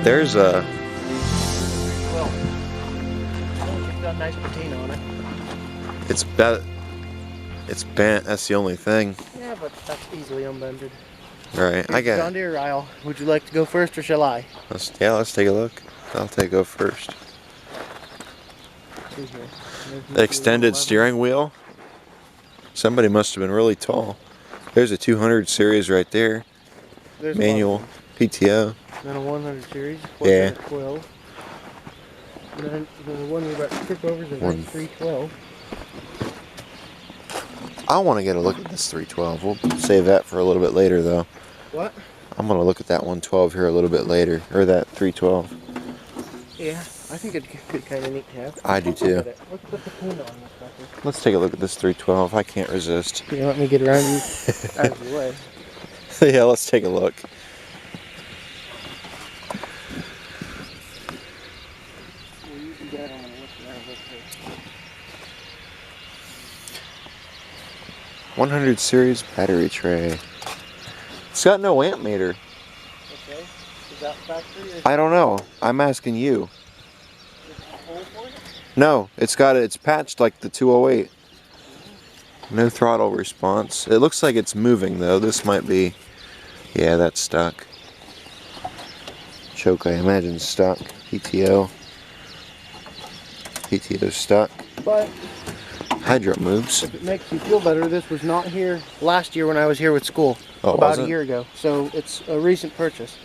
There's a... Well, it's got a nice patina on it. It's bent, that's the only thing. Yeah, but that's easily unbended. Right, I got John Deere aisle. Would you like to go first or shall I? let's take a look. I'll go first. See here. The extended steering wheel. Somebody must have been really tall. There's a 200 series right there. There's Manual PTO. Then a 100 series. Yeah. 12. And then the one we got trip over is a 312. I want to get a look at this 312. We'll save that for a little bit later, though. What? I'm going to look at that 112 here a little bit later. Or that 312. Yeah, I think it'd be kind of neat to have. I do too. Let's put the patina on this sucker. Let's take a look at this 312. I can't resist. You want me to get around you out of your way? Yeah, let's take a look. Well, you do that, I'm going to look around real quick. 100 series battery tray. It's got no amp meter. Okay. Is that factory or I don't know. I'm asking you. is it a hole for it? No, it's patched like the 208. No throttle response. It looks like it's moving though. This might be, yeah, that's stuck. Choke, I imagine, stuck. PTO stuck. But Hydro moves. if it makes you feel better, this was not here last year when I was here with school. Oh, about wasn't? a year ago. So it's a recent purchase.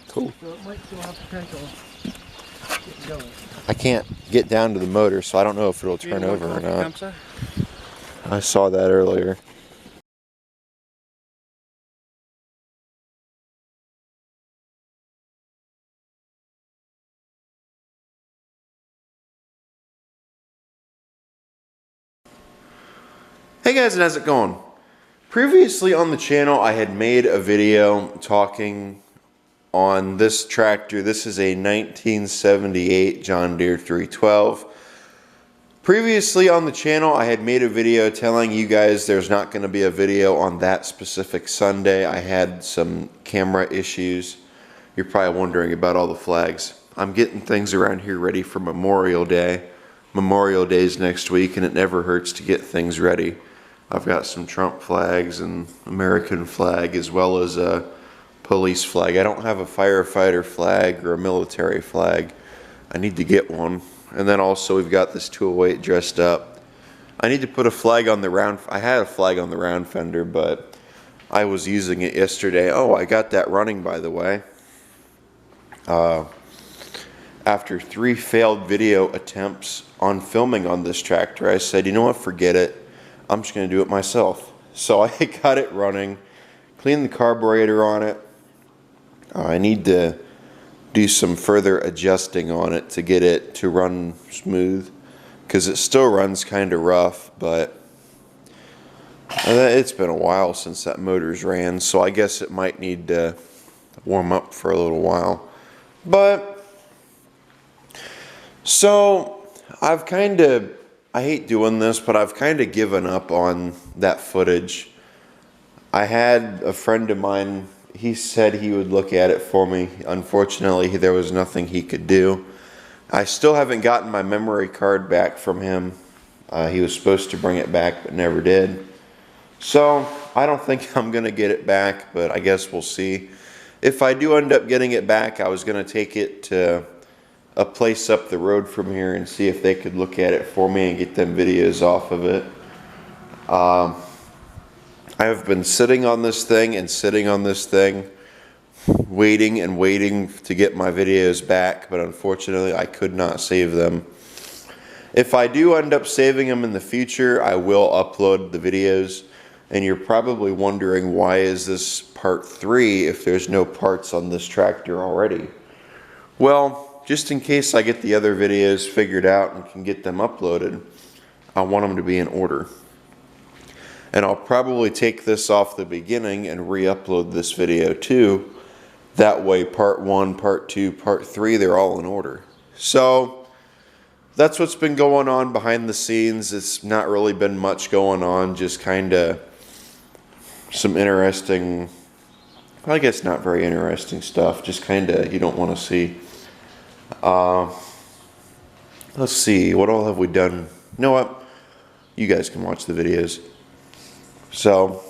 Cool. So it might still have potential getting going. I can't get down to the motor, so I don't know if it'll turn over or not. Kamsa? I saw that earlier. Hey guys, and how's it going? Previously on the channel, I had made a video talking on this tractor. This is a 1978 John Deere 312. Previously on the channel, I had made a video telling you guys there's not going to be a video on that specific Sunday. I had some camera issues. You're probably wondering about all the flags. I'm getting things around here ready for Memorial Day. Memorial Day's next week, and it never hurts to get things ready. I've got some Trump flags and American flag as well as a police flag. I don't have a firefighter flag or a military flag. I need to get one. And then also we've got this 208 dressed up. I need to put a flag on the round. I had a flag on the round fender, but I was using it yesterday. Oh, I got that running, by the way. After 3 failed video attempts on filming on this tractor, I said, you know what, forget it. I'm just going to do it myself. So I got it running, cleaned the carburetor on it. I need to do some further adjusting on it to get it to run smooth, because it still runs kind of rough, but it's been a while since that motor's ran, so I guess it might need to warm up for a little while. But so I hate doing this, but I've kind of given up on that footage. I had a friend of mine, he said he would look at it for me. Unfortunately, there was nothing he could do. I still haven't gotten my memory card back from him. He was supposed to bring it back, but never did. So I don't think I'm going to get it back, but I guess we'll see. If I do end up getting it back, I was going to take it to a place up the road from here and see if they could look at it for me and get them videos off of it. I have been sitting on this thing and sitting on this thing, waiting and waiting to get my videos back, but unfortunately I could not save them. If I do end up saving them in the future, I will upload the videos. And you're probably wondering, why is this part 3 if there's no parts on this tractor already? Well, just in case I get the other videos figured out and can get them uploaded, I want them to be in order. And I'll probably take this off the beginning and re-upload this video too. That way part 1, part 2, part 3, they're all in order. So that's what's been going on behind the scenes. It's not really been much going on, just kind of some interesting I guess not very interesting stuff. Just kind of you don't want to see. Let's see, what all have we done? You know what? You guys can watch the videos. So,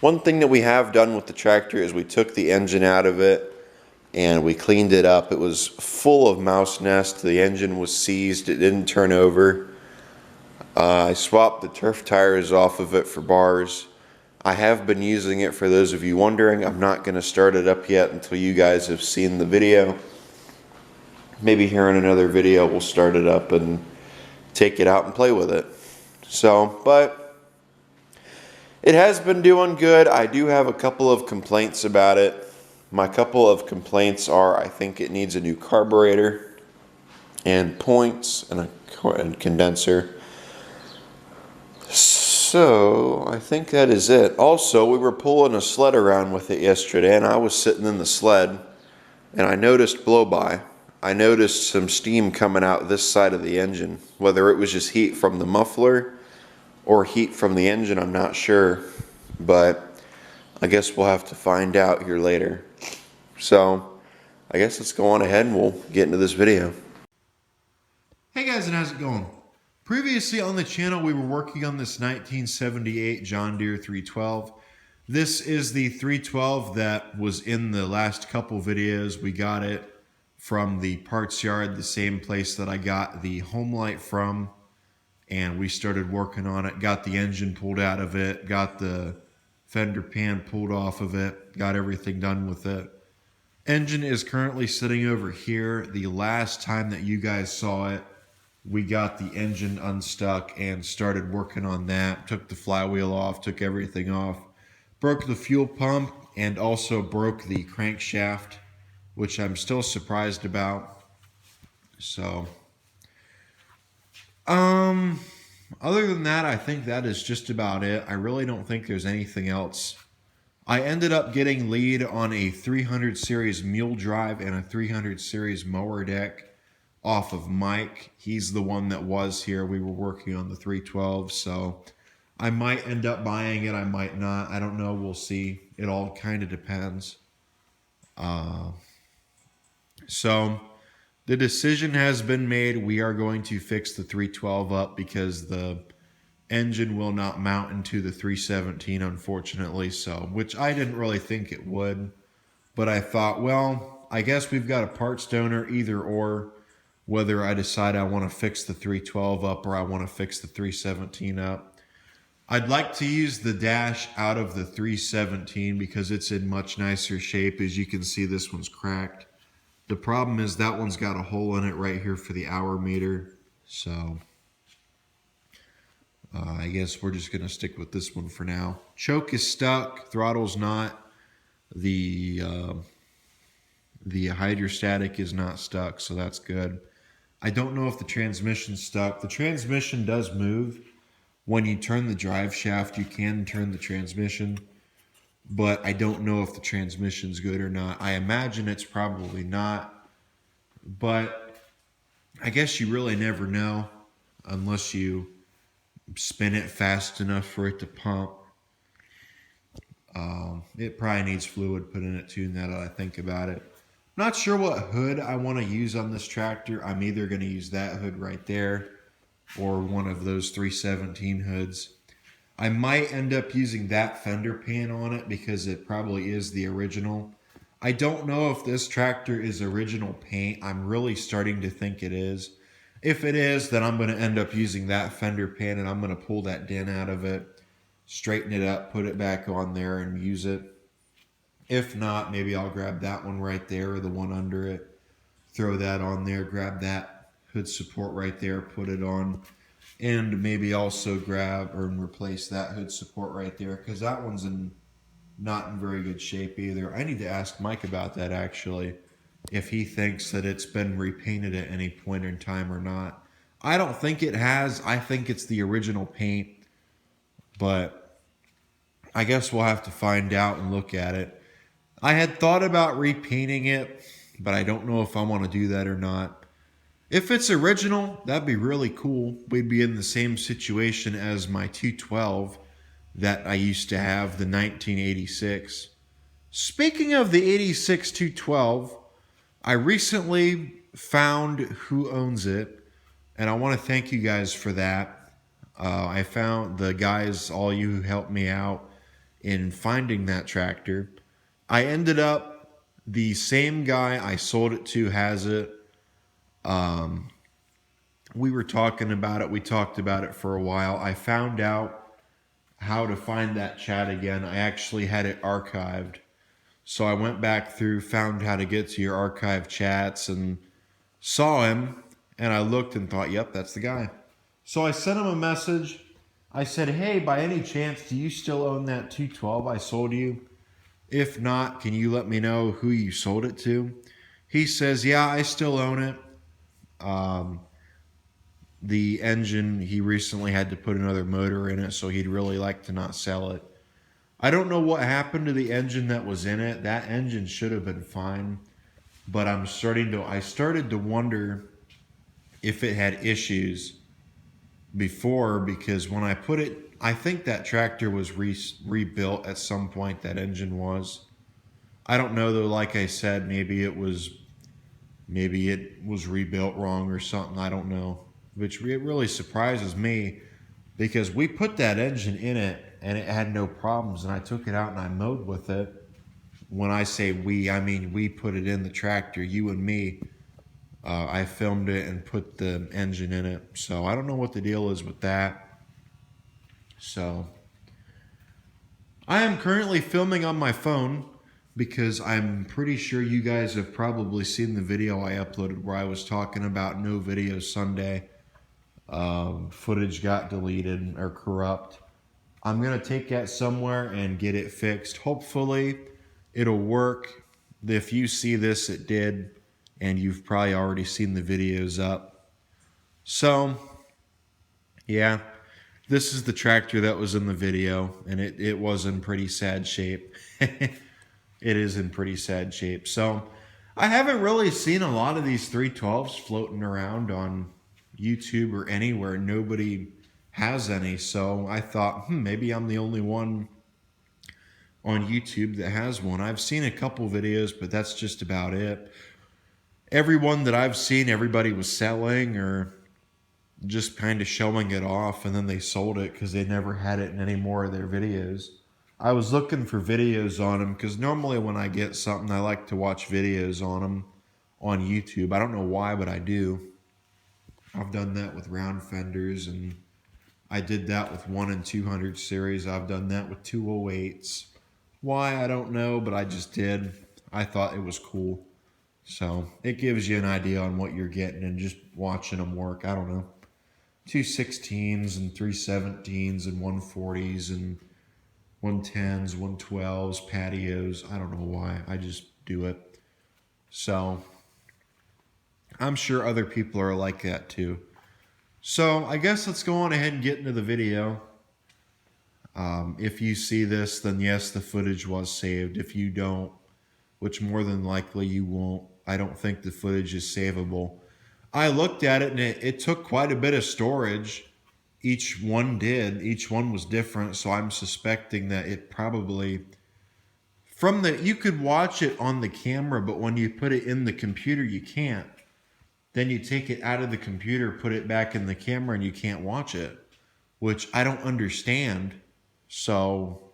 one thing that we have done with the tractor is we took the engine out of it and we cleaned it up. It was full of mouse nests. The engine was seized. It didn't turn over. I swapped the turf tires off of it for bars. I have been using it, for those of you wondering. I'm not going to start it up yet until you guys have seen the video. Maybe here in another video we'll start it up and take it out and play with it. So, but it has been doing good. I do have a couple of complaints about it. My couple of complaints are I think it needs a new carburetor and points and a condenser. So I think that is it. Also, we were pulling a sled around with it yesterday, and I was sitting in the sled and I noticed blow-by. I noticed some steam coming out this side of the engine. Whether it was just heat from the muffler or heat from the engine, I'm not sure. But I guess we'll have to find out here later. So I guess let's go on ahead and we'll get into this video. Hey guys, and how's it going? Previously on the channel, we were working on this 1978 John Deere 312. This is the 312 that was in the last couple videos. We got it from the parts yard, the same place that I got the home light from, and we started working on it. Got the engine pulled out of it, got the fender pan pulled off of it, got everything done with it. Engine is currently sitting over here. The last time that you guys saw it, we got the engine unstuck and started working on that. Took the flywheel off, took everything off, broke the fuel pump, and also broke the crankshaft, which I'm still surprised about. So, other than that, I think that is just about it. I really don't think there's anything else. I ended up getting lead on a 300 series mule drive and a 300 series mower deck off of Mike. He's the one that was here. We were working on the 312, so I might end up buying it. I might not. I don't know. We'll see. It all kind of depends. So the decision has been made. We are going to fix the 312 up because the engine will not mount into the 317, unfortunately. So, which I didn't really think it would, but I thought, well, I guess we've got a parts donor, either or, whether I decide I want to fix the 312 up or I want to fix the 317 up. I'd like to use the dash out of the 317 because it's in much nicer shape. As you can see, this one's cracked. The problem is that one's got a hole in it right here for the hour meter. So I guess we're just going to stick with this one for now. Choke is stuck. Throttle's not. The hydrostatic is not stuck, so that's good. I don't know if the transmission's stuck. The transmission does move. When you turn the drive shaft, you can turn the transmission, but I don't know if the transmission's good or not. I imagine it's probably not, but I guess you really never know unless you spin it fast enough for it to pump. It probably needs fluid put in it too, now that I think about it. Not sure what hood I want to use on this tractor. I'm either going to use that hood right there or one of those 317 hoods. I might end up using that fender pan on it because it probably is the original. I don't know if this tractor is original paint. I'm really starting to think it is. If it is, then I'm going to end up using that fender pan and I'm going to pull that dent out of it, straighten it up, put it back on there and use it. If not, maybe I'll grab that one right there or the one under it, throw that on there, grab that hood support right there, put it on, and maybe also grab or replace that hood support right there because that one's not in very good shape either. I need to ask Mike about that actually, if he thinks that it's been repainted at any point in time or not. I don't think it has. I think it's the original paint, but I guess we'll have to find out and look at it. I had thought about repainting it, but I don't know if I want to do that or not. If it's original, that'd be really cool. We'd be in the same situation as my 212 that I used to have, the 1986. Speaking of the 86-212, I recently found who owns it, and I want to thank you guys for that. I found the guys, all you who helped me out in finding that tractor. I ended up, the same guy I sold it to has it. We were talking about it. We talked about it for a while. I found out how to find that chat again. I actually had it archived. So I went back through, found how to get to your archive chats, and saw him. And I looked and thought, yep, that's the guy. So I sent him a message. I said, hey, by any chance, do you still own that 212 I sold you? If not, can you let me know who you sold it to? He says, yeah, I still own it. The engine, he recently had to put another motor in it, so he'd really like to not sell it. I don't know what happened to the engine that was in it. That engine should have been fine, but I started to wonder if it had issues before, because when I put it, I think that tractor was rebuilt at some point, that engine was. I don't know though, like I said, maybe it was rebuilt wrong or something, I don't know. Which it really surprises me, because we put that engine in it and it had no problems, and I took it out and I mowed with it. When I say we, I mean we put it in the tractor, you and me. I filmed it and put the engine in it. So I don't know what the deal is with that. So I am currently filming on my phone, because I'm pretty sure you guys have probably seen the video I uploaded where I was talking about no video Sunday. Footage got deleted or corrupt. I'm going to take that somewhere and get it fixed. Hopefully it'll work. If you see this, it did, and you've probably already seen the videos up. So, yeah, this is the tractor that was in the video, and it was in pretty sad shape. It is in pretty sad shape. So, I haven't really seen a lot of these 312s floating around on YouTube or anywhere. Nobody has any, so I thought, maybe I'm the only one on YouTube that has one. I've seen a couple videos, but that's just about it. Everyone that I've seen, everybody was selling or just kind of showing it off, and then they sold it because they never had it in any more of their videos. I was looking for videos on them, because normally when I get something, I like to watch videos on them on YouTube. I don't know why, but I do. I've done that with round fenders, and I did that with 1 and 200 series. I've done that with 208s. Why, I don't know, but I just did. I thought it was cool. So it gives you an idea on what you're getting and just watching them work. I don't know. 216s and 317s and 140s and 110s, 112s, patios. I don't know why. I just do it. So I'm sure other people are like that too. So I guess let's go on ahead and get into the video. If you see this, then yes, the footage was saved. If you don't, which more than likely you won't, I don't think the footage is savable. I looked at it and it took quite a bit of storage. Each one did. Each one was different. So I'm suspecting that it probably, you could watch it on the camera, but when you put it in the computer, you can't. Then you take it out of the computer, put it back in the camera, and you can't watch it, which I don't understand. So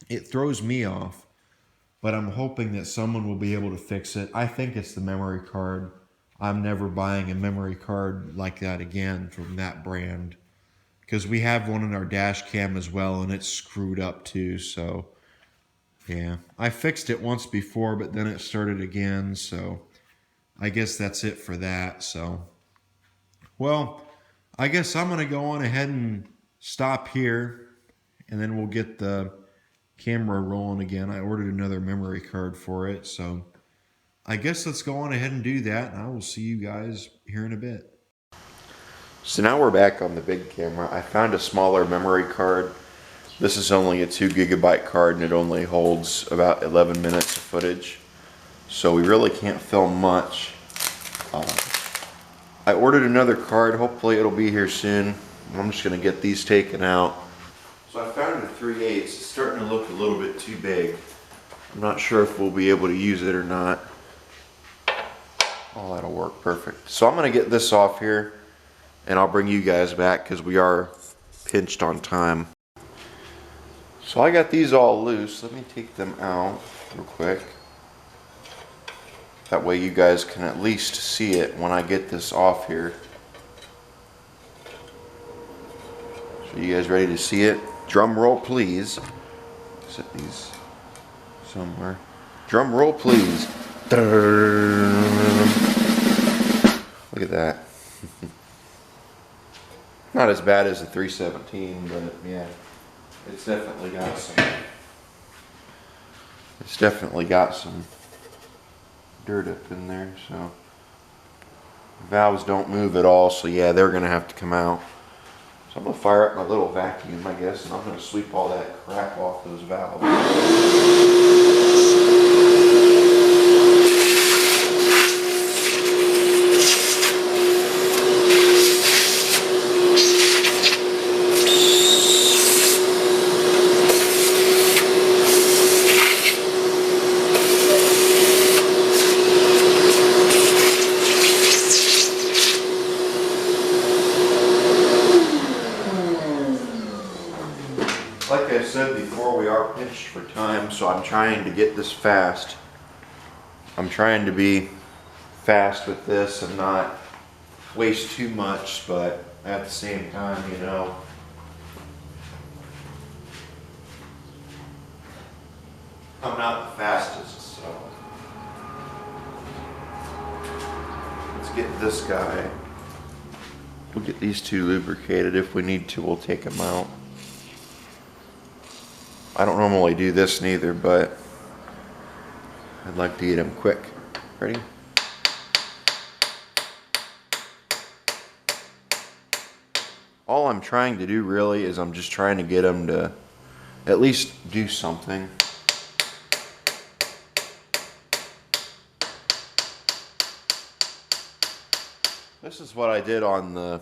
it throws me off, but I'm hoping that someone will be able to fix it. I think it's the memory card. I'm never buying a memory card like that again from that brand, because we have one in our dash cam as well, and it's screwed up too. So yeah, I fixed it once before, but then it started again. So I guess that's it for that. So, well, I guess I'm going to go on ahead and stop here, and then we'll get the camera rolling again. I ordered another memory card for it. So I guess let's go on ahead and do that, and I will see you guys here in a bit. So now we're back on the big camera. I found a smaller memory card. This is only a 2 gigabyte card, and it only holds about 11 minutes of footage. So we really can't film much. I ordered another card. Hopefully it'll be here soon. I'm just going to get these taken out. So I found a 3/8. It's starting to look a little bit too big. I'm not sure if we'll be able to use it or not. Oh, that'll work perfect. So I'm gonna get this off here and I'll bring you guys back because we are pinched on time. So I got these all loose. Let me take them out real quick. That way you guys can at least see it when I get this off here. So you guys ready to see it? Drum roll please. Set these somewhere. Drum roll please. Look at that. Not as bad as the 317, but yeah, it's definitely got some dirt up in there. So valves don't move at all, so yeah, they're gonna have to come out. So I'm gonna fire up my little vacuum, I guess, and I'm gonna sweep all that crap off those valves. Like I said before, we are pinched for time, so I'm trying to get this fast. I'm trying to be fast with this and not waste too much, but at the same time, you know, I'm not the fastest, so let's get this guy. We'll get these two lubricated. If we need to, we'll take them out. I don't normally do this neither, but I'd like to get them quick. Ready? All I'm trying to do really is I'm just trying to get them to at least do something. This is what I did on the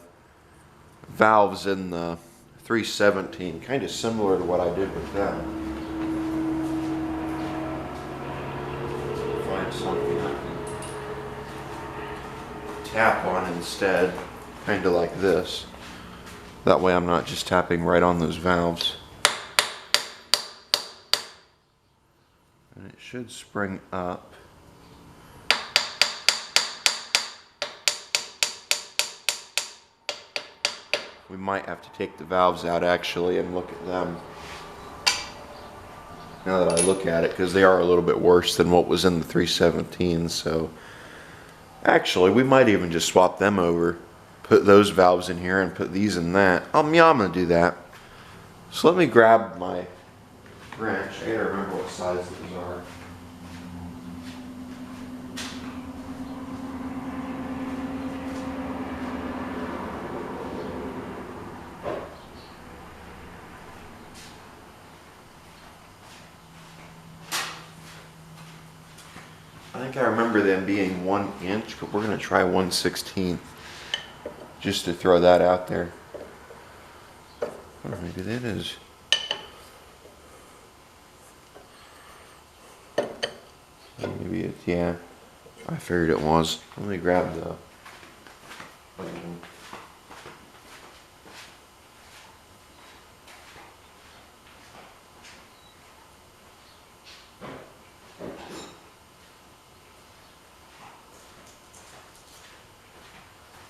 valves in the 317, kind of similar to what I did with them. Find something I can tap on instead, kind of like this. That way I'm not just tapping right on those valves. And it should spring up. We might have to take the valves out actually and look at them now that I look at it, because they are a little bit worse than what was in the 317. So actually we might even just swap them over, put those valves in here and put these in that. Yeah, I'm gonna do that. So let me grab my wrench. I gotta remember what size these are. I think I remember them being 1 inch, but we're gonna try 1/16 just to throw that out there. Or maybe that is. Maybe it's, yeah, I figured it was. Let me grab the.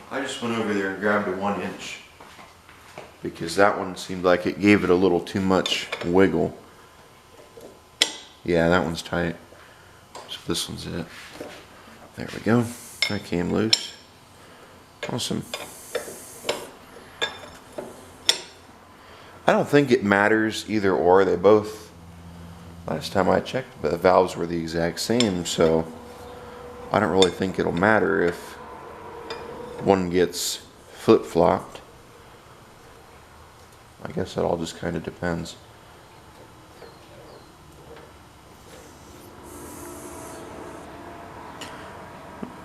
I just went over there and grabbed a 1 inch because that one seemed like it gave it a little too much wiggle. Yeah, that one's tight. So this one's it. There we go. That came loose. Awesome. I don't think it matters either or. They both, last time I checked, the valves were the exact same, so I don't really think it'll matter if one gets flip-flopped. I guess it all just kind of depends.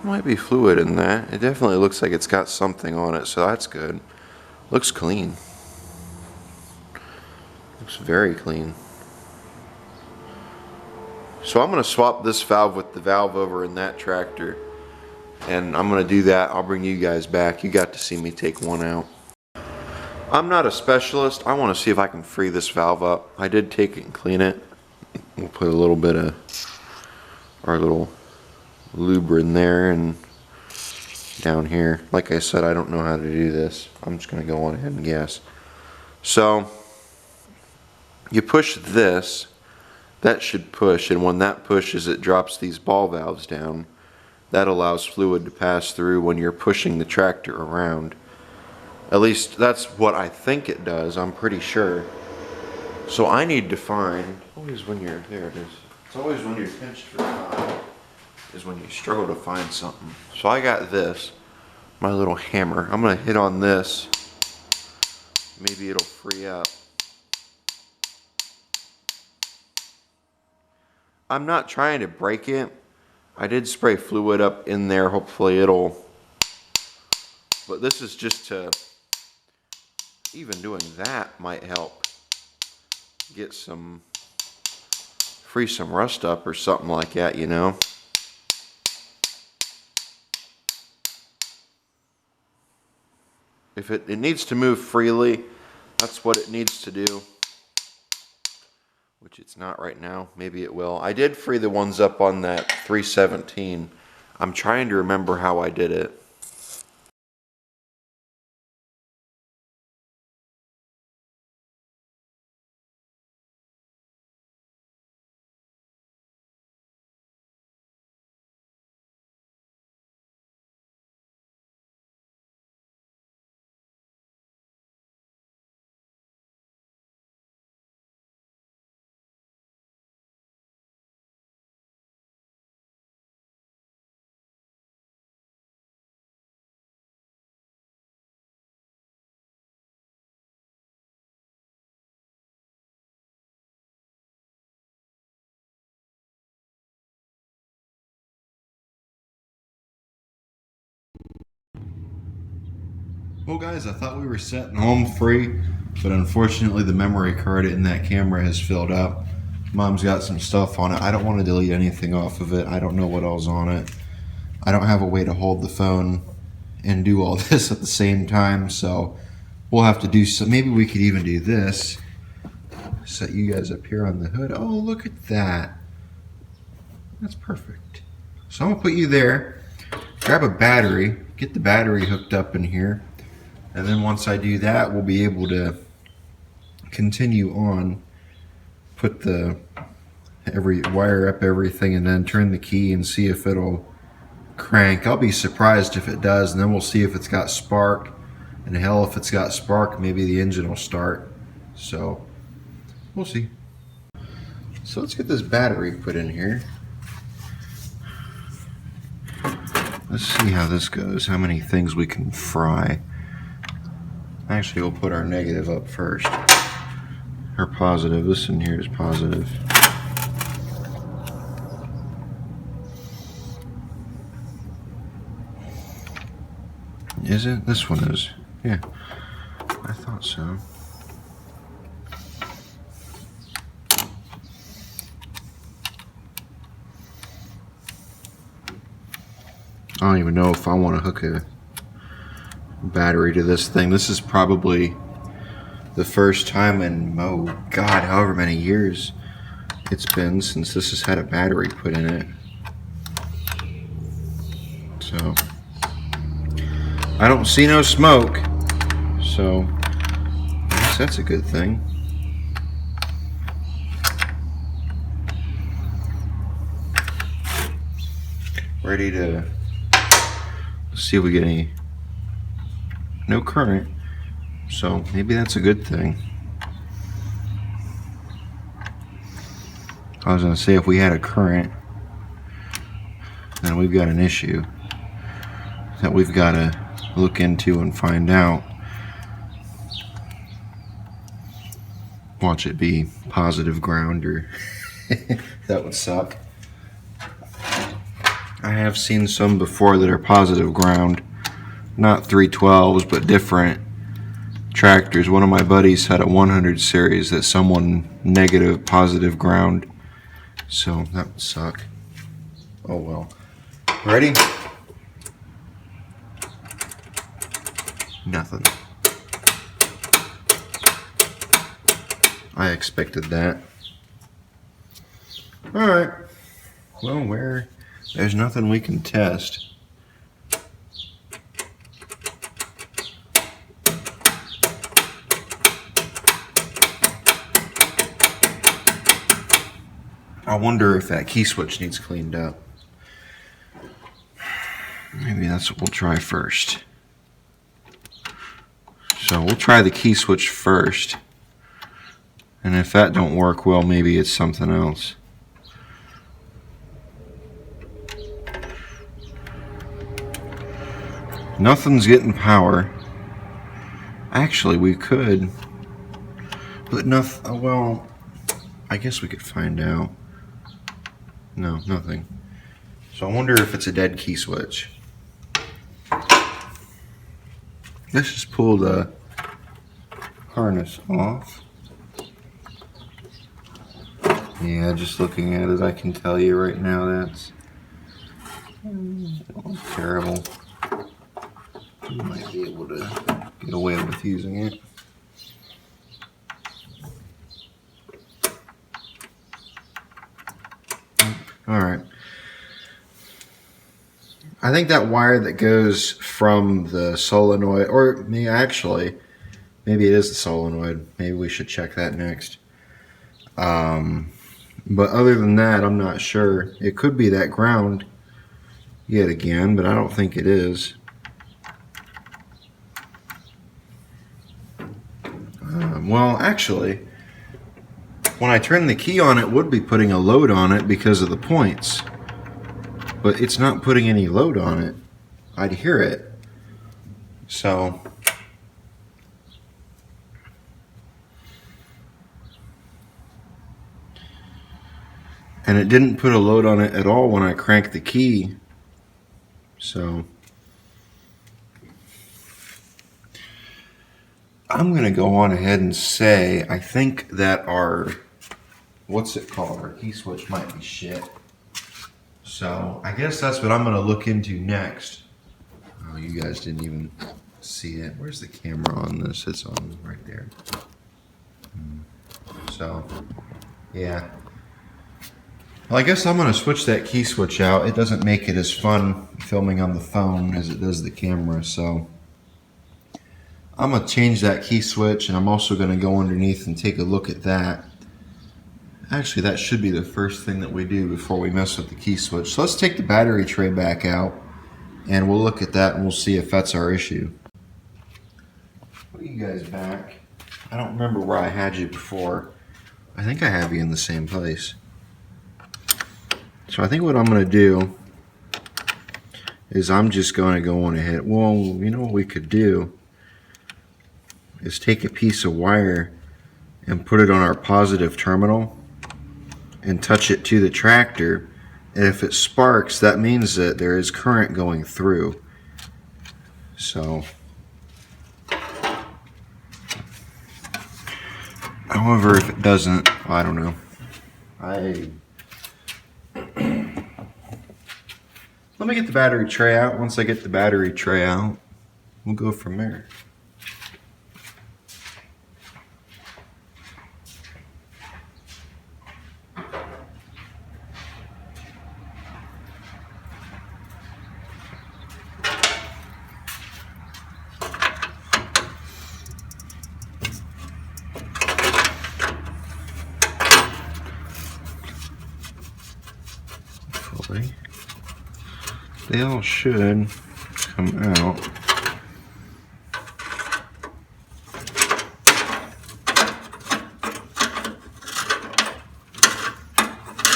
Might be fluid in that. It definitely looks like it's got something on it, so that's good. Looks clean. Looks very clean. So I'm going to swap this valve with the valve over in that tractor. And I'm going to do that. I'll bring you guys back. You got to see me take one out. I'm not a specialist. I want to see if I can free this valve up. I did take it and clean it. We'll put a little bit of our little lube in there and down here. Like I said, I don't know how to do this. I'm just going to go on ahead and guess. So you push this, that should push, and when that pushes, it drops these ball valves down. That allows fluid to pass through when you're pushing the tractor around. At least that's what I think it does. I'm pretty sure. So I need to find, always when you're, there it is. It's always when you're pinched for time is when you struggle to find something. So I got this, my little hammer. I'm gonna hit on this. Maybe it'll free up. I'm not trying to break it. I did spray fluid up in there. Hopefully it'll, but this is just to, even doing that might help get some, free some rust up or something like that, you know. If it needs to move freely, that's what it needs to do. Which it's not right now. Maybe it will. I did free the ones up on that 317. I'm trying to remember how I did it. Well guys, I thought we were setting home free, but unfortunately the memory card in that camera has filled up. Mom's got some stuff on it. I don't want to delete anything off of it. I don't know what else on it. I don't have a way to hold the phone and do all this at the same time, so we'll have to do some. Maybe we could even do this. Set you guys up here on the hood. Oh, look at that. That's perfect. So I'm gonna put you there, grab a battery, get the battery hooked up in here, and then once I do that, we'll be able to continue on, put the wire up everything, and then turn the key and see if it'll crank. I'll be surprised if it does, and then we'll see if it's got spark. And hell, if it's got spark, maybe the engine will start. So we'll see. So let's get this battery put in here. Let's see how this goes, how many things we can fry. Actually, we'll put our negative up first. Our positive, this in here is positive. Is it? This one is. Yeah, I thought so. I don't even know if I want to hook a battery to this thing. This is probably the first time in, oh God, however many years it's been since this has had a battery put in it. So I don't see no smoke, so I guess that's a good thing. Ready to see if we get any, no current, so maybe that's a good thing. I was gonna say if we had a current, then we've got an issue that we've got to look into and find out. Watch it be positive ground, or that would suck. I have seen some before that are positive ground, not 312s, but different tractors. One of my buddies had a 100 series that someone negative positive ground. So that would suck. Oh well. Ready? Nothing. I expected that. Alright. Well, there's nothing we can test. I wonder if that key switch needs cleaned up. Maybe that's what we'll try first. So we'll try the key switch first. And if that don't work well, maybe it's something else. Nothing's getting power. Actually, we could. But nothing. Well, I guess we could find out. No, nothing. So I wonder if it's a dead key switch. Let's just pull the harness off. Yeah, just looking at it, I can tell you right now that's terrible. You might be able to get away with using it. Alright. I think that wire that goes from the solenoid, or maybe it is the solenoid. Maybe we should check that next. But other than that, I'm not sure. It could be that ground yet again, but I don't think it is. Well, actually, when I turn the key on, it would be putting a load on it because of the points. But it's not putting any load on it. I'd hear it. So and it didn't put a load on it at all when I cranked the key. So I'm gonna go on ahead and say I think that our our key switch might be shit. So I guess that's what I'm gonna look into next. Oh, you guys didn't even see it. Where's the camera on this? It's on right there. So yeah. Well, I guess I'm gonna switch that key switch out. It doesn't make it as fun filming on the phone as it does the camera, so I'm gonna change that key switch, and I'm also gonna go underneath and take a look at that. Actually, that should be the first thing that we do before we mess with the key switch. So let's take the battery tray back out, and we'll look at that and we'll see if that's our issue. Put you guys back. I don't remember where I had you before. I think I have you in the same place. So I think what I'm gonna do is I'm just gonna go on ahead. Well, you know what we could do is take a piece of wire and put it on our positive terminal and touch it to the tractor, and if it sparks, that means that there is current going through. So however, if it doesn't, I don't know. Let me get the battery tray out. Once I get the battery tray out, we'll go from there. Hopefully, they all should come out.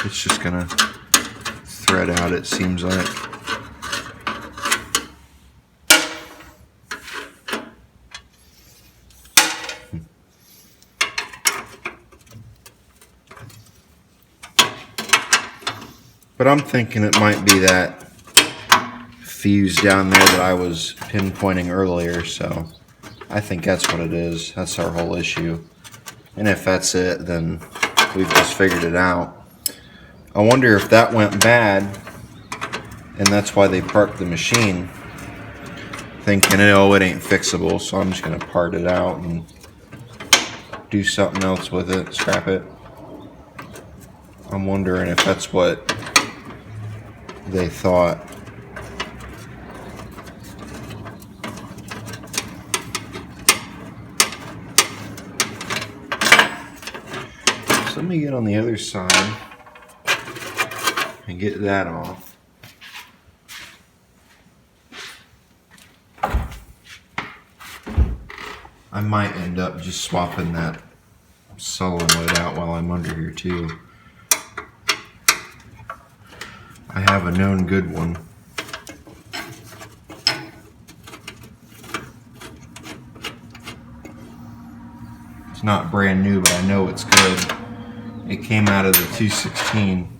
It's just gonna thread out, it seems like. But I'm thinking it might be that fuse down there that I was pinpointing earlier, so I think that's what it is. That's our whole issue. And if that's it, then we've just figured it out. I wonder if that went bad and that's why they parked the machine, thinking, oh, it ain't fixable, so I'm just gonna part it out and do something else with it, scrap it. I'm wondering if that's what they thought. So let me get on the other side and get that off. I might end up just swapping that solenoid out while I'm under here too. I have a known good one. It's not brand new, but I know it's good. It came out of the 216.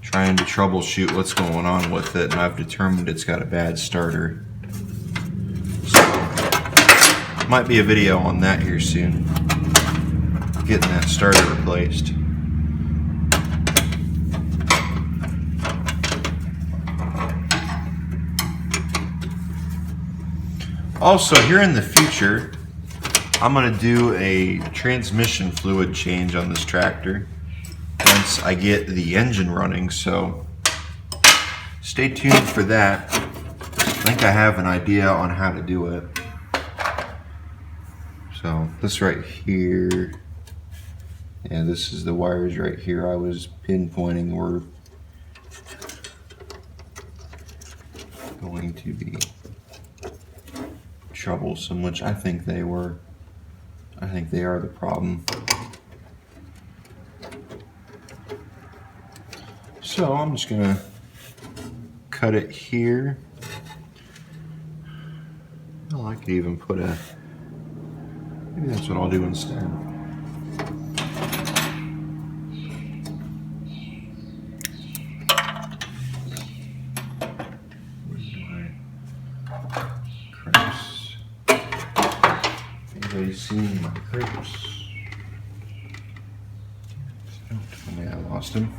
Trying to troubleshoot what's going on with it, and I've determined it's got a bad starter. So, might be a video on that here soon. Getting that starter replaced. Also, here in the future, I'm going to do a transmission fluid change on this tractor once I get the engine running, so stay tuned for that. I think I have an idea on how to do it. So this right here, yeah, this is the wires right here I was pinpointing were going to be troublesome, which I think they were. I think they are the problem. So I'm just gonna cut it here. Well, I could even put a, maybe that's what I'll do instead. Where's my crimps? Anybody seen my crimps? Don't tell me I lost him.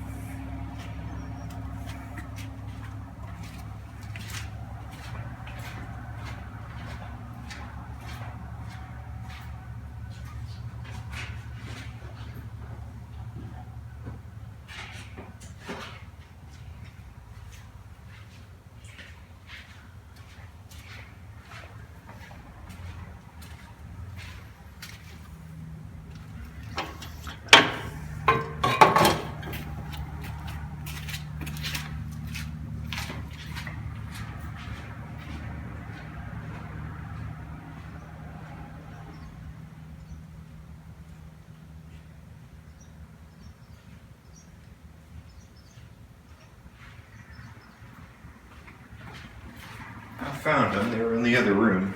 I found them, they were in the other room.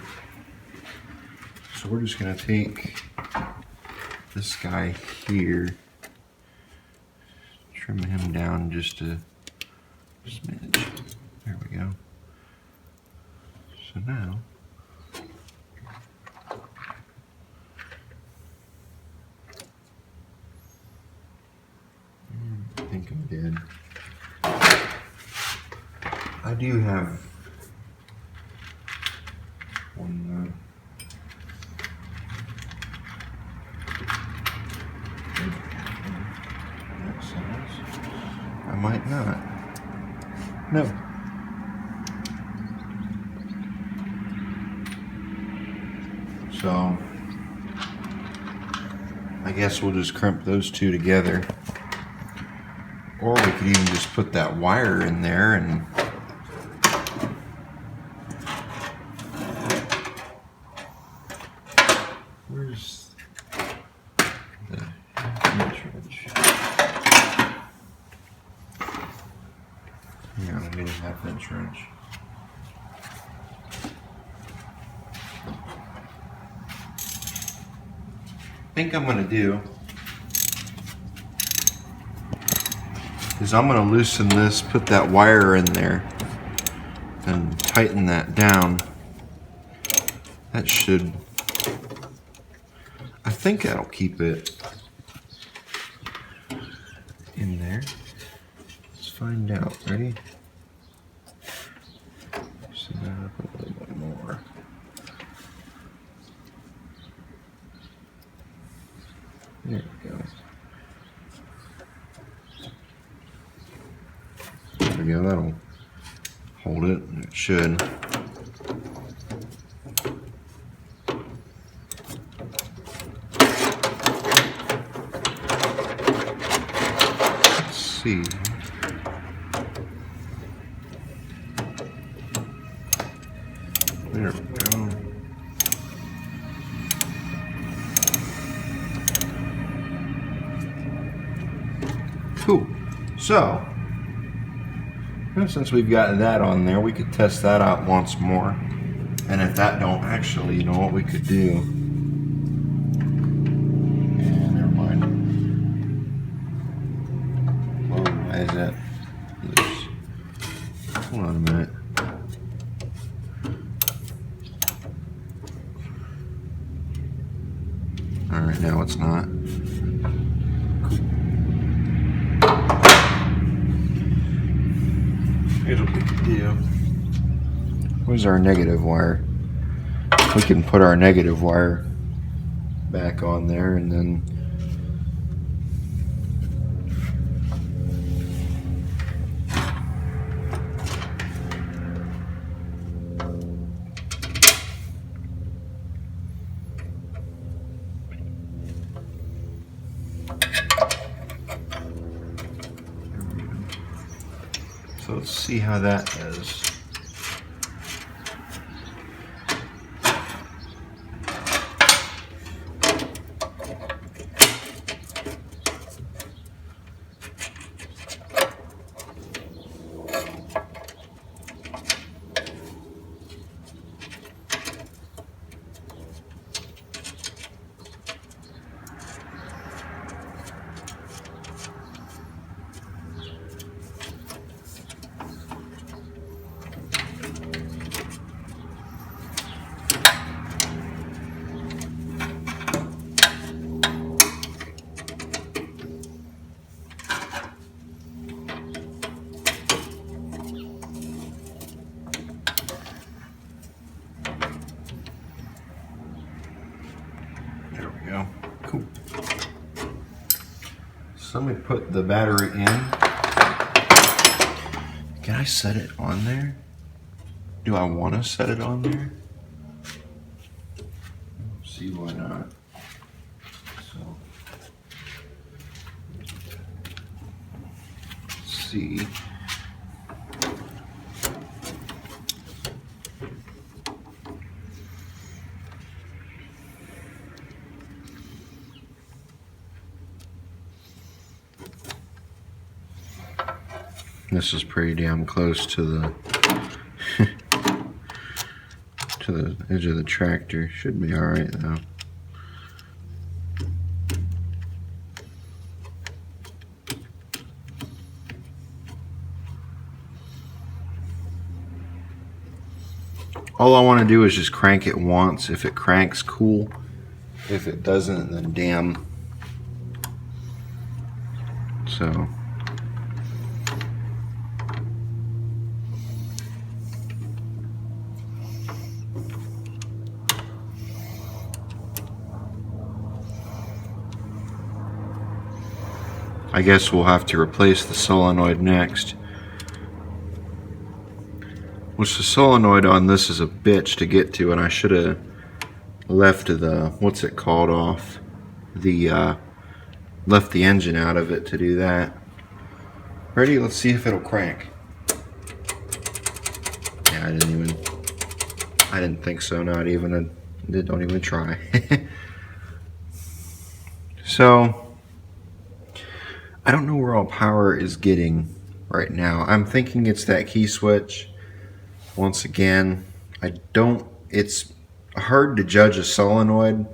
So we're just gonna take this guy here, trim him down just a smidge. There we go. So now, I think I'm dead. I do have one that size. I might not. No. So I guess we'll just crimp those two together. Or we could even just put that wire in there and where's the inch wrench? Yeah, I need a 1/2 inch wrench. I think I'm gonna do is I'm gonna loosen this, put that wire in there, and tighten that down. That should, I think that'll keep it in there. find out. Ready? Set that up a little bit more. There we go. There we go. That'll hold it. It should. Let's see. There we go. Cool. So, since we've got that on there, we could test that out once more. And if that don't actually, you know what we could do? Yeah, never mind. Whoa, why is that loose? Hold on a minute. Alright, now it's not. Here's what we can do. Where's our negative wire? We can put our negative wire back on there and then so let's see how that does. Go. Cool. So let me put the battery in. Can I set it on there? Do I want to set it on there? Let's see, why not? So, let's see. This is pretty damn close to the to the edge of the tractor. Should be all right though. All I want to do is just crank it once. If it cranks, cool. If it doesn't, then damn. So. I guess we'll have to replace the solenoid next. Which the solenoid on this is a bitch to get to, and I should have left the, what's it called, off. Left the engine out of it to do that. Ready? Let's see if it'll crank. Yeah, I didn't think so, not even, don't even try. So, I don't know where all power is getting right now. I'm thinking it's that key switch. Once again, it's hard to judge a solenoid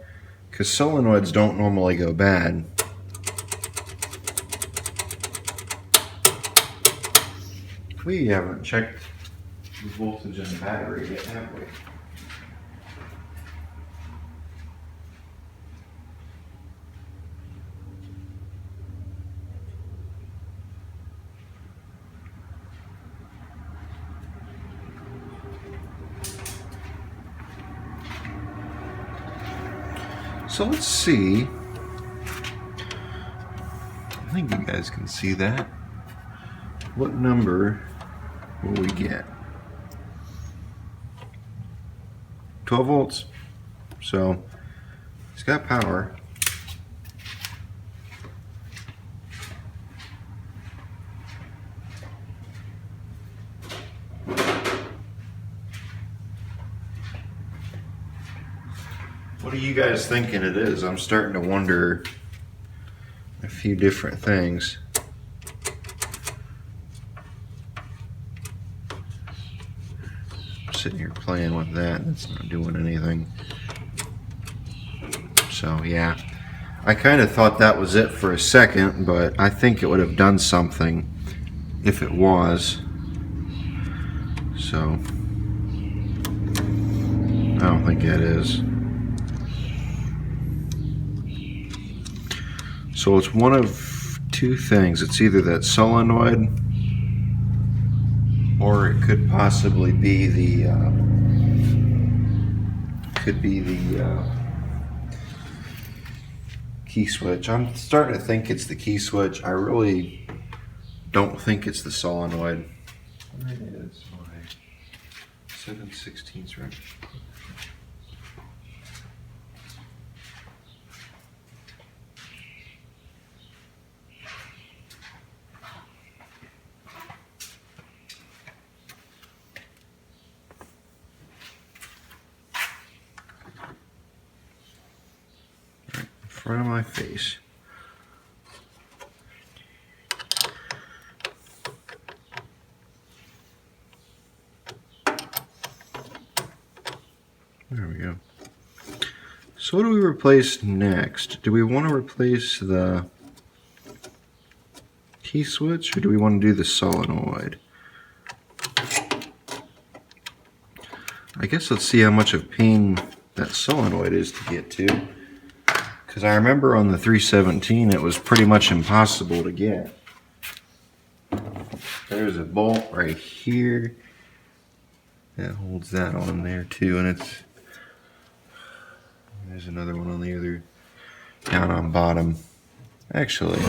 because solenoids don't normally go bad. We haven't checked the voltage in the battery yet, have we? So let's see. I think you guys can see that. What number will we get? 12 volts. So it's got power. What are you guys thinking it is? I'm starting to wonder a few different things. I'm sitting here playing with that, and it's not doing anything. So yeah, I kind of thought that was it for a second, but I think it would have done something if it was. So I don't think that is. So it's one of two things. It's either that solenoid, or it could possibly be the key switch. I'm starting to think it's the key switch. I really don't think it's the solenoid. It is my 7/16 right. Front of my face. There we go. So what do we replace next? Do we want to replace the key switch, or do we want to do the solenoid? I guess let's see how much of pain that solenoid is to get to. Because I remember on the 317 it was pretty much impossible to get. There's a bolt right here that holds that on there too, and there's another one on the other, down on bottom. Actually,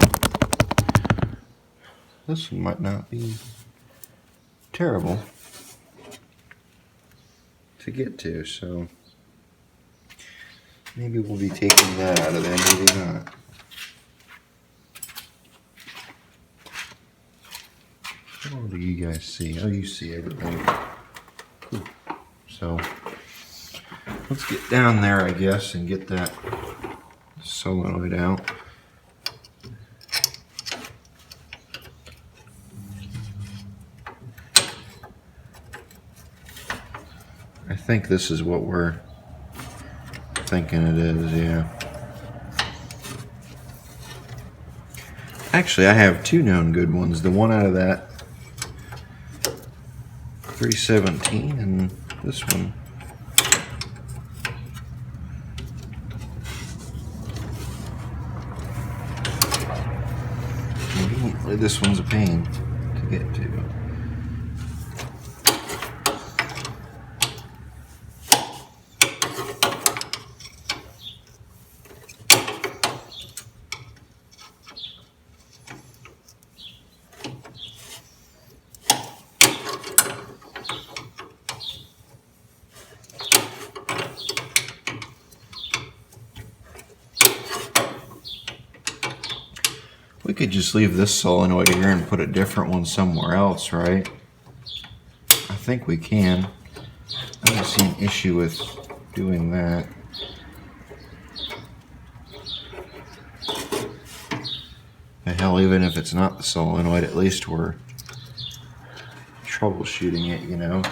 this one might not be terrible to get to, so maybe we'll be taking that out of there, maybe not. What do you guys see? Oh, you see everything. Cool. So let's get down there, I guess, and get that solenoid out. I think this is what we're thinking it is, yeah. Actually, I have two known good ones. The one out of that 317 and this one. Conveniently, this one's a pain to get to. We could just leave this solenoid here and put a different one somewhere else, right? I think we can. I don't see an issue with doing that. The hell, even if it's not the solenoid, at least we're troubleshooting it, you know?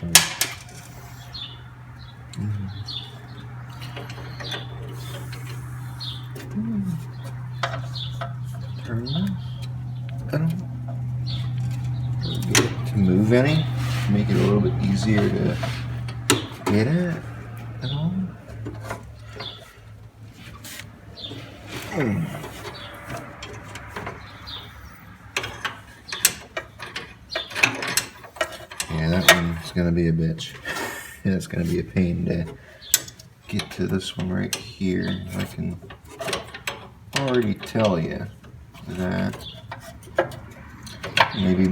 So, turn this. I don't get it to move any. Make it a little bit easier to get at all. Yeah, that one's gonna be a bitch. Yeah, it's gonna be a pain to get to this one right here. I can already tell you that maybe.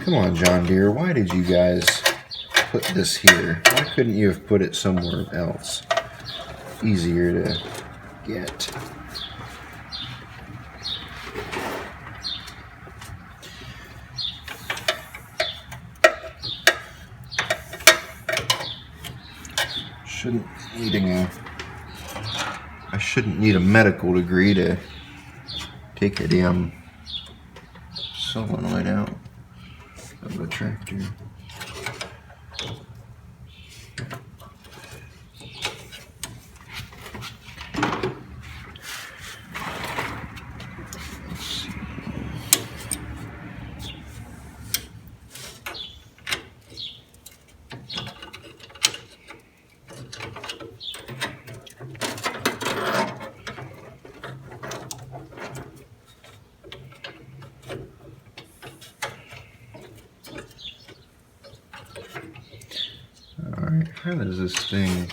Come on, John Deere. Why did you guys put this here? Why couldn't you have put it somewhere else? Easier to get. I shouldn't need a medical degree to take a damn solenoid out of a tractor. Alright, how does this thing...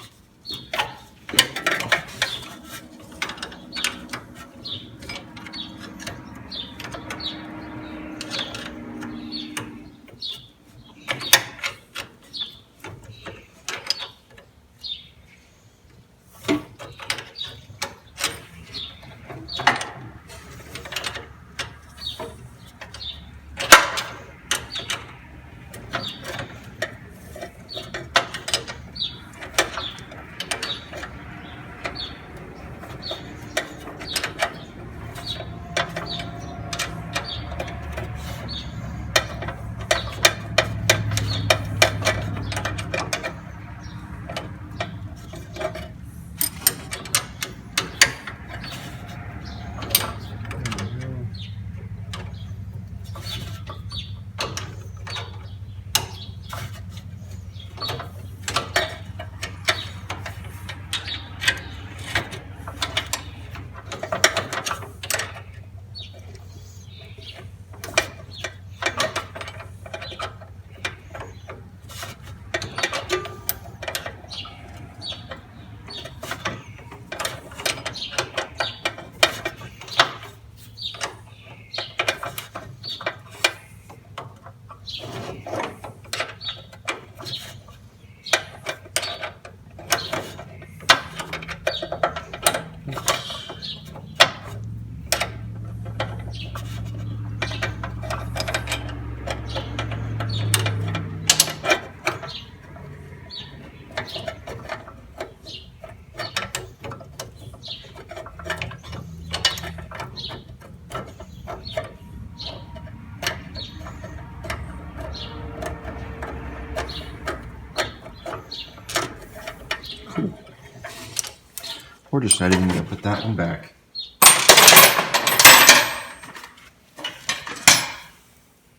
We're just not even going to put that one back.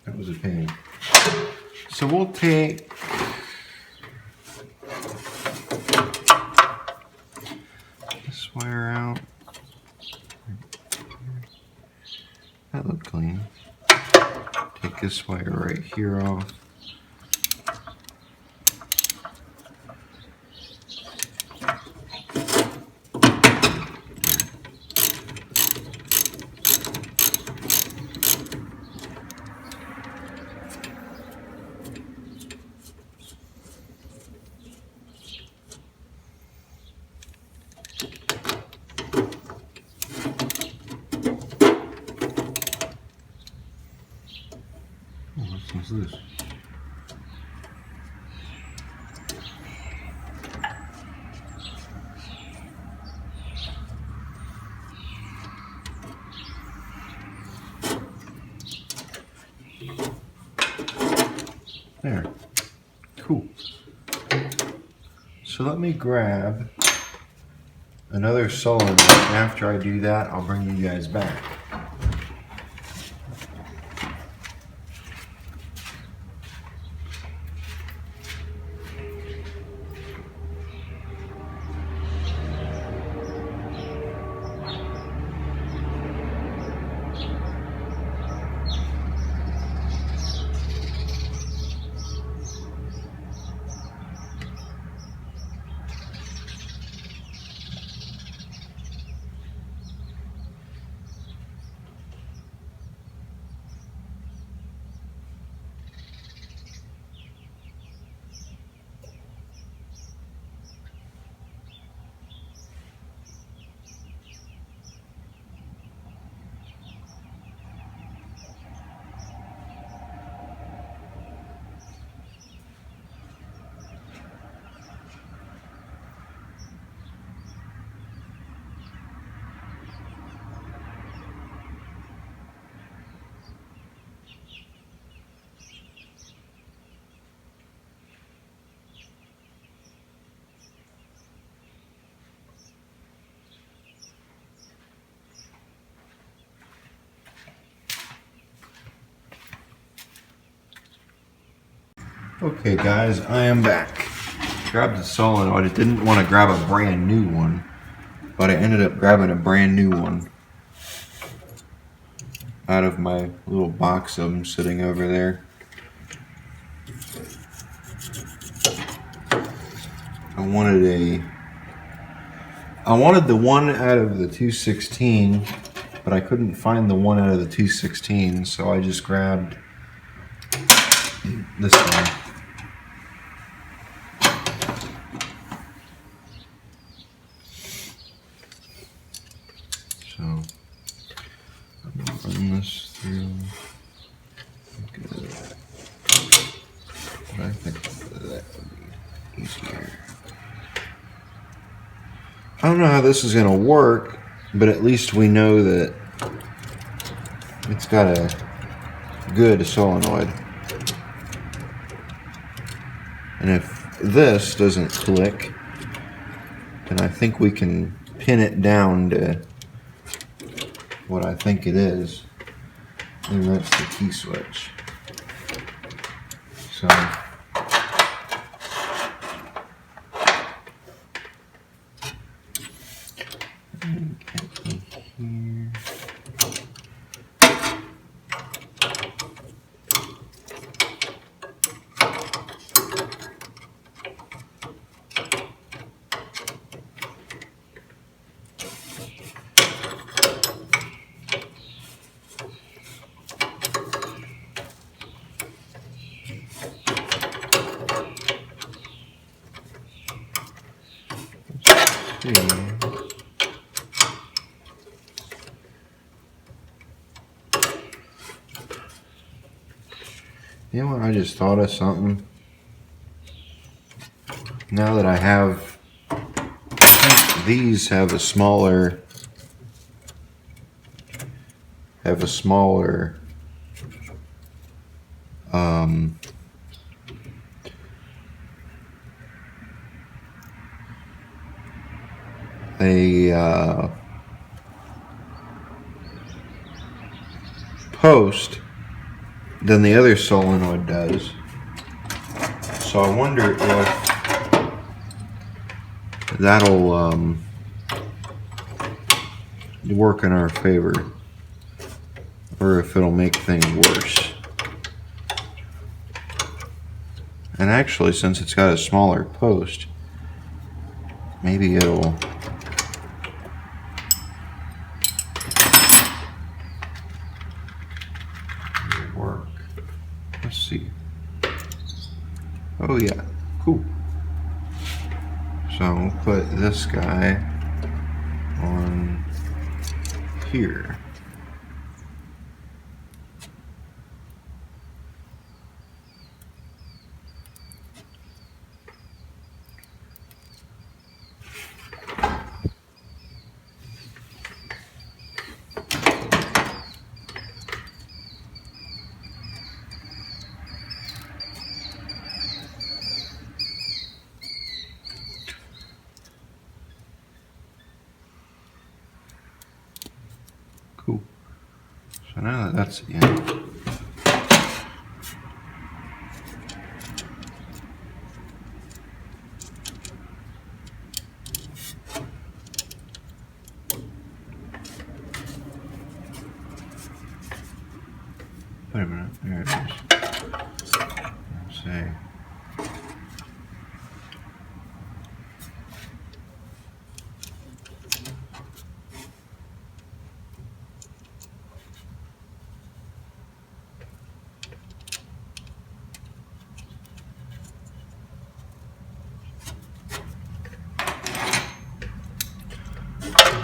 That was a pain. So we'll take this wire out. That looked clean. Take this wire right here off. What's this? There. Cool. So let me grab another solenoid. After I do that, I'll bring you guys back. Okay guys, I am back. Grabbed the solenoid. I didn't want to grab a brand new one, but I ended up grabbing a brand new one out of my little box of them sitting over there. I wanted the one out of the 216, but I couldn't find the one out of the 216, so I just grabbed this one. So I'm gonna run this through. Good. But I think that would be easier. I don't know how this is gonna work, but at least we know that it's got a good solenoid. And if this doesn't click, then I think we can pin it down to what I think it is. And that's the key switch. So here. You know what, I just thought of something. Now that I think these have a smaller post than the other solenoid does. So I wonder if that'll work in our favor, or if it'll make things worse. And actually, since it's got a smaller post, maybe it'll work. Let's see. Oh yeah, cool. So we'll put this guy on here. Cool. So now that that's in, wait a minute, there it is. Let's see.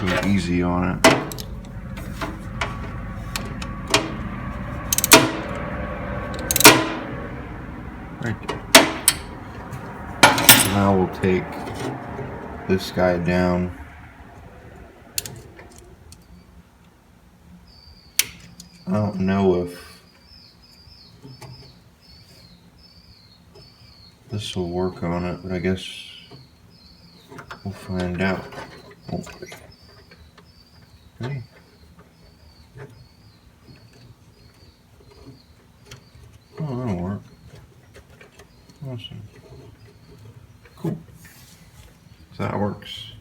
Go easy on it. Right there. Now we'll take this guy down. I don't know if this will work on it, but I guess we'll find out, won't we? Okay. Oh, that'll work. Awesome. Cool. So that works.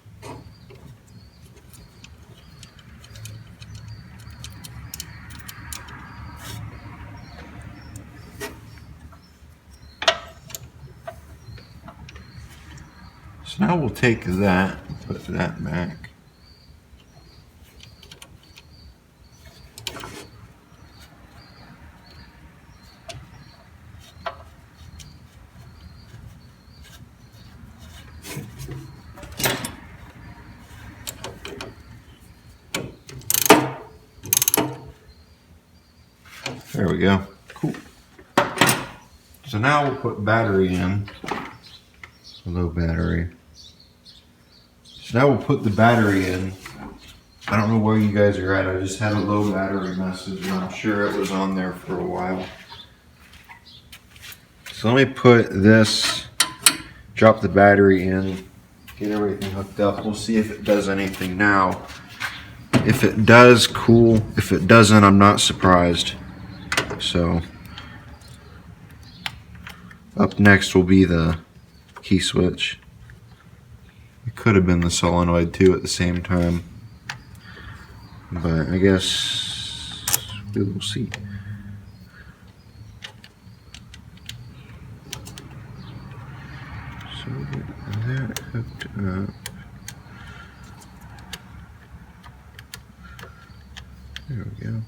So now we'll take that and put that back. There we go. Cool. So now we'll put battery in. Low battery. So now we'll put the battery in. I don't know where you guys are at. I just had a low battery message and I'm sure it was on there for a while. So let me put this, drop the battery in, get everything hooked up. We'll see if it does anything now. If it does, cool. If it doesn't, I'm not surprised. So up next will be the key switch. It could have been the solenoid too at the same time, but I guess we will see. So we get that hooked up. There we go.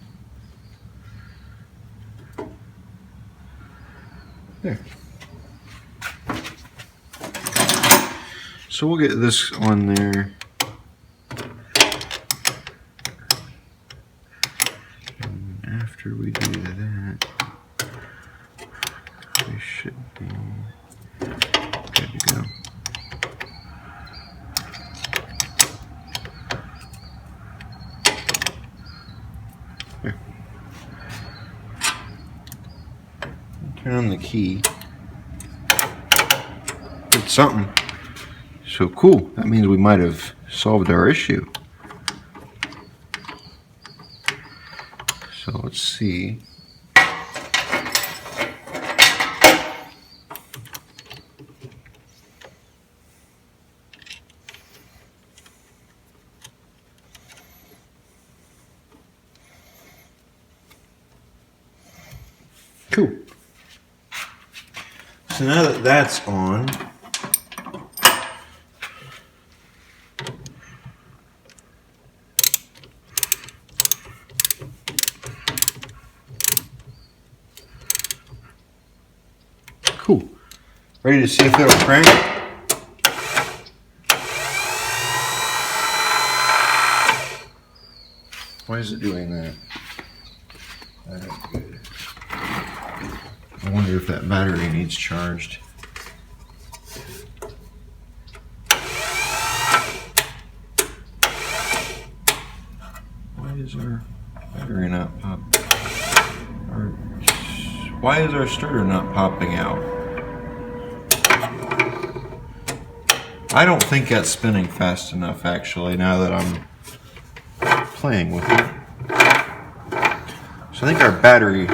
There. So we'll get this on there. And after we do that, we should be good to go. There. Turn on the key. Did something. So cool, that means we might have solved our issue. So let's see. Cool. So now that that's on, cool. Ready to see if it'll crank? Why is it doing that? That's good. I wonder if that battery needs charged. Why is our battery not popping? Why is our starter not popping out? I don't think that's spinning fast enough actually, now that I'm playing with it. So I think our battery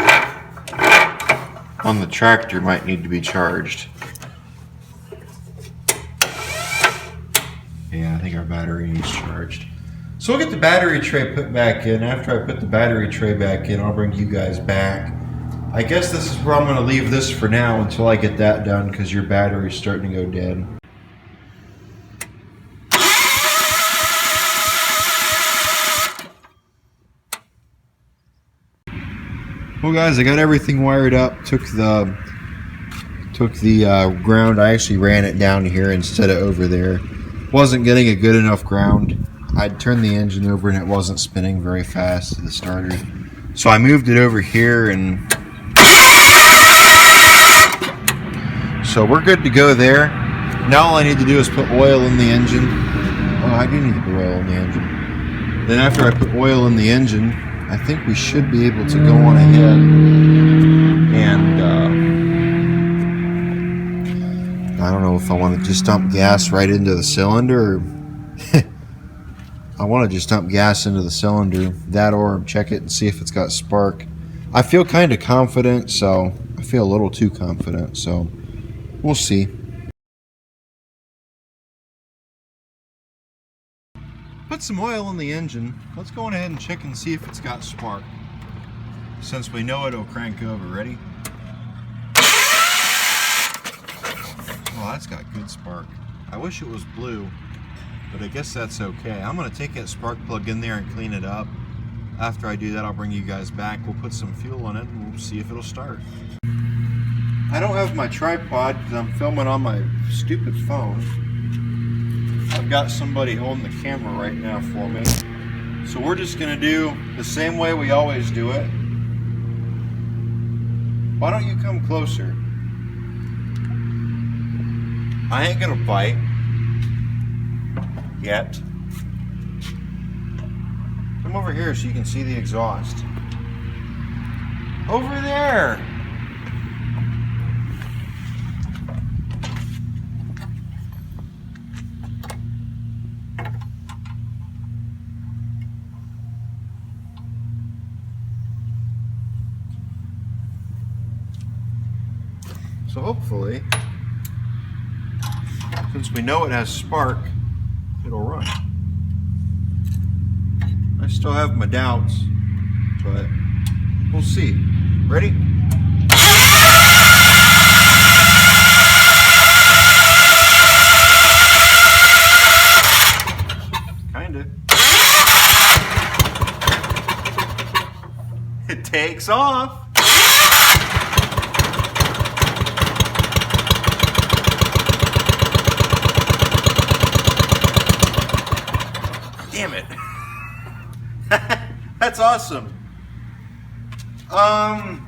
on the tractor might need to be charged. Yeah, I think our battery needs charged. So we'll get the battery tray put back in. After I put the battery tray back in, I'll bring you guys back. I guess this is where I'm going to leave this for now until I get that done, because your battery's starting to go dead. Well guys, I got everything wired up, took the ground, I actually ran it down here instead of over there. Wasn't getting a good enough ground. I'd turned the engine over and it wasn't spinning very fast, the starter. So I moved it over here, and so we're good to go there. Now all I need to do is put oil in the engine. Oh, I do need to put oil in the engine. Then after I put oil in the engine, I think we should be able to go on ahead and I don't know if I want to just dump gas right into the cylinder, or I want to just dump gas into the cylinder, that, or check it and see if it's got spark. I feel kind of confident, so I feel a little too confident, so We'll see. Put some oil in the engine. Let's go ahead and check and see if it's got spark. Since we know it'll crank over. Ready? Oh, that's got good spark. I wish it was blue, but I guess that's okay. I'm going to take that spark plug in there and clean it up. After I do that, I'll bring you guys back. We'll put some fuel in it and we'll see if it'll start. I don't have my tripod because I'm filming on my stupid phone. I've got somebody holding the camera right now for me. So we're just going to do the same way we always do it. Why don't you come closer? I ain't going to bite yet. Come over here so you can see the exhaust. Over there! So hopefully, since we know it has spark, it'll run. I still have my doubts, but we'll see. Ready? Kinda. It takes off. Damn it. That's awesome. I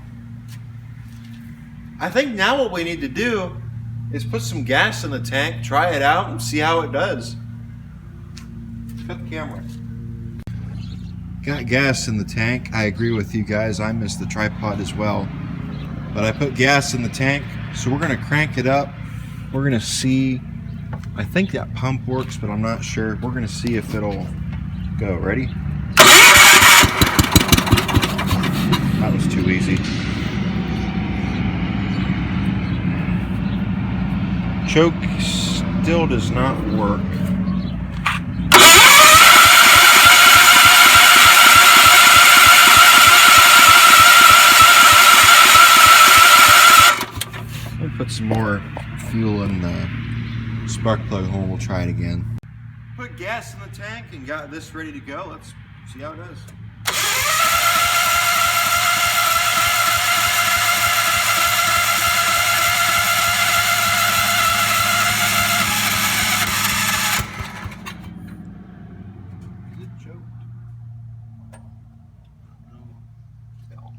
think now what we need to do is put some gas in the tank, try it out, and see how it does. Cut the camera. Got gas in the tank. I agree with you guys. I missed the tripod as well. But I put gas in the tank, so we're going to crank it up. We're going to see. I think that pump works, but I'm not sure. We're going to see if it'll go. Ready? That was too easy. Choke still does not work. Let me put some more fuel in the spark plug hole. We'll try it again. Put gas in the tank and got this ready to go. Let's see how it does. Is it choked? No.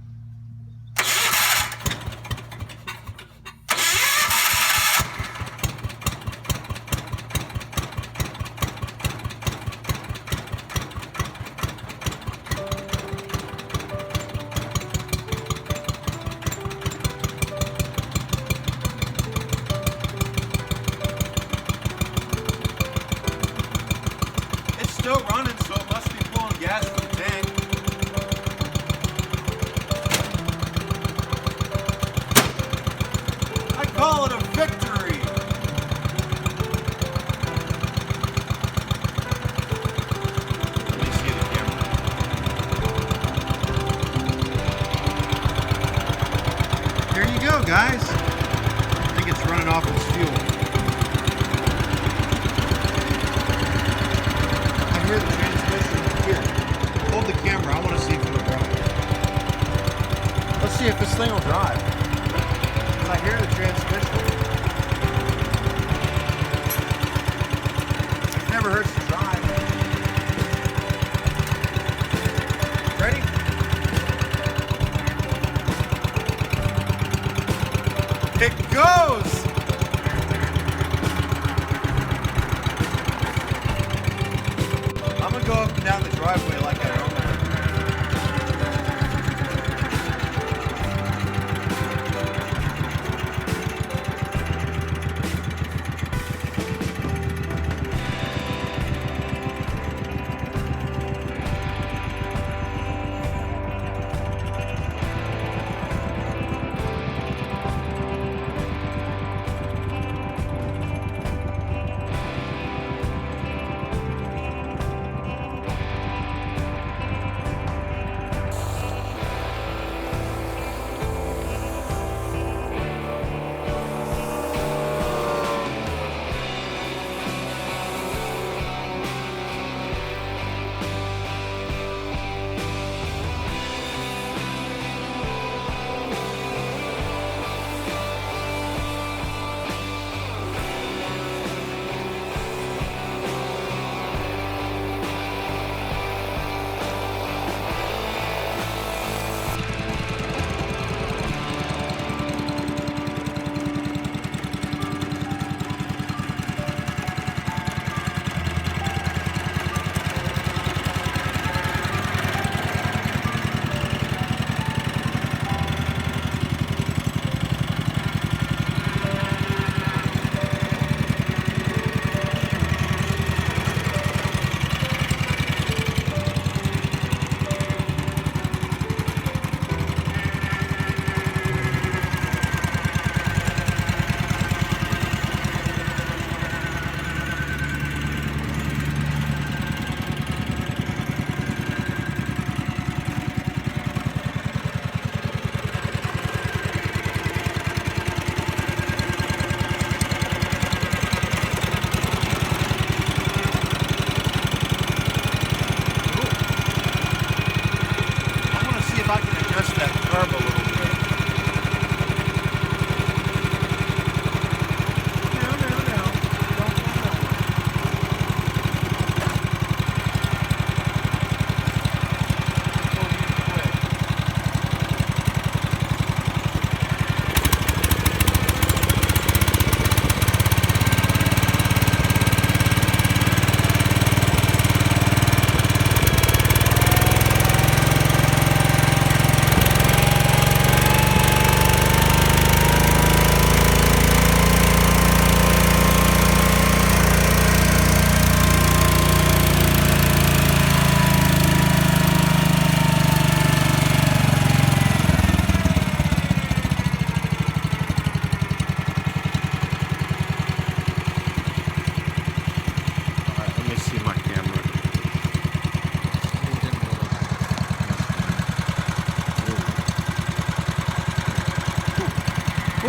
Still running, so it must be pulling gas from the tank. I call it a victory. Let me see the camera. There you go, guys. I think it's running off its fuel. Hear the transmission here. Hold the camera. I want to see if it'll drive. Let's see if this thing will drive. I hear the transmission. It never hurts to drive. Ready? It goes! I'm gonna go up and down the driveway like I normally do.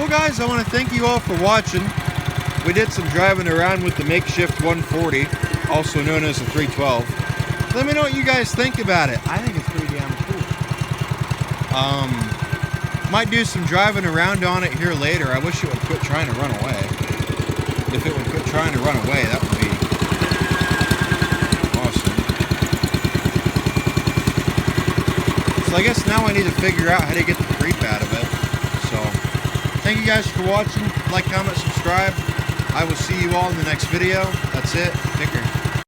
Well guys, I want to thank you all for watching. We did some driving around with the makeshift 140, also known as the 312. Let me know what you guys think about it. I think it's pretty damn cool. Might do some driving around on it here later. I wish it would quit trying to run away. If it would quit trying to run away, that would be awesome. So I guess now I need to figure out how to get the creep out of it. So, thank you guys for watching. Like, comment, subscribe. I will see you all in the next video. That's it. Take care.